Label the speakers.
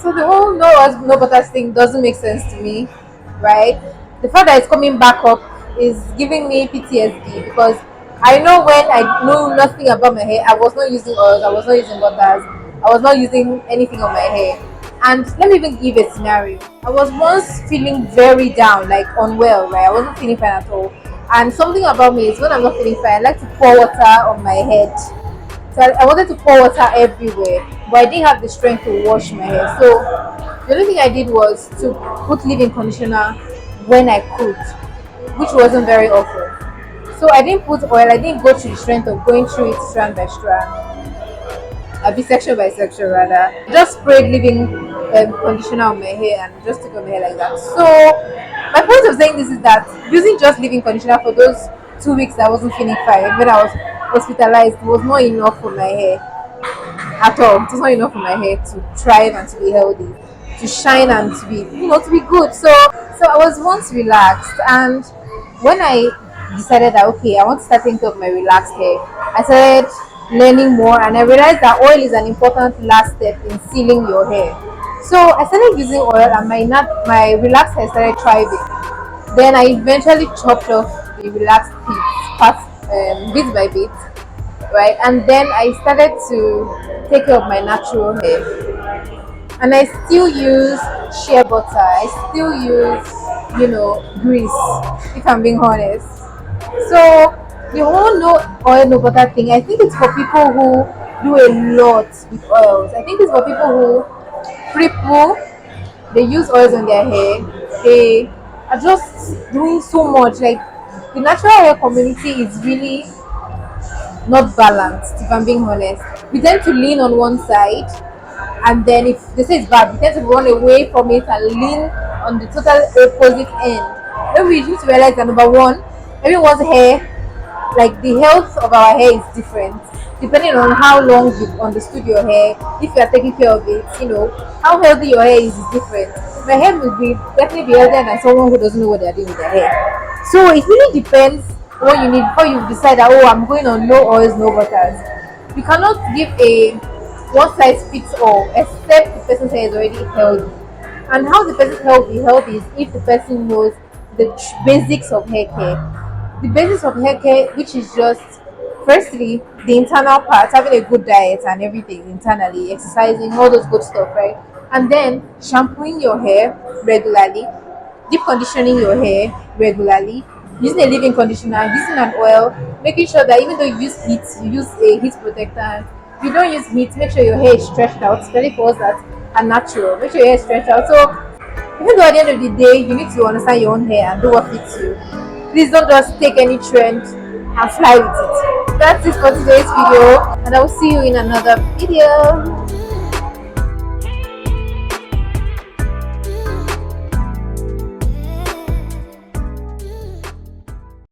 Speaker 1: So the whole no butters thing doesn't make sense to me, right? The fact that it's coming back up is giving me PTSD because I know when I know nothing about my hair, I was not using oils, I was not using butters, I was not using anything on my hair. And let me even give a scenario. I was once feeling very down, like unwell, right? I wasn't feeling fine at all. And something about me is when I'm not feeling fine, I like to pour water on my head. So I wanted to pour water everywhere, but I didn't have the strength to wash my hair. So the only thing I did was to put leave-in conditioner when I could, which wasn't very often. So I didn't put oil. I didn't go to the strength of going through it strand by strand, a bit section by section rather. Just sprayed leave-in conditioner on my hair and just took on my hair like that. So my point of saying this is that using just leave-in conditioner for those 2 weeks I wasn't feeling fine when I was hospitalized was not enough for my hair at all. It was not enough for my hair to thrive and to be healthy, to shine and to be, to be good. So I was once relaxed, and when I decided that okay, I want to start thinking of my relaxed hair, I started learning more, and I realized that oil is an important last step in sealing your hair. So I started using oil, and my relaxed hair started thriving. Then I eventually chopped off the relaxed bit by bit, right? And then I started to take care of my natural hair. And I still use shea butter. I still use, grease, if I'm being honest. So the whole no oil, no butter thing, I think it's for people who do a lot with oils. I think it's for people who people they use oils on their hair. They are just doing so much. Like the natural hair community is really not balanced, if I'm being honest. We tend to lean on one side, and then if they say it's bad, we tend to run away from it and lean on the total opposite end. Then we need to realize that number one, everyone's hair, like the health of our hair is different depending on how long you've understood your hair, if you are taking care of it, how healthy your hair is different. My hair will be definitely be healthier than someone who doesn't know what they're doing with their hair. So it really depends what you need before you decide that I'm going on no oils, no butters. You cannot give a one size fits all except the person's hair is already healthy. And how the person's hair will be healthy is if the person knows the basics of hair care. The basics of hair care, which is just firstly the internal part, having a good diet and everything internally, exercising, all those good stuff, right? And then shampooing your hair regularly, deep conditioning your hair regularly, using a leave-in conditioner, using an oil, making sure that even though you use heat, you use a heat protectant. If you don't use heat, make sure your hair is stretched out, especially for us that are natural. Make sure your hair is stretched out. So even though at the end of the day, you need to understand your own hair and do what fits you. Please don't just take any trend and fly with it. That's it for today's video, and I will see you in another video.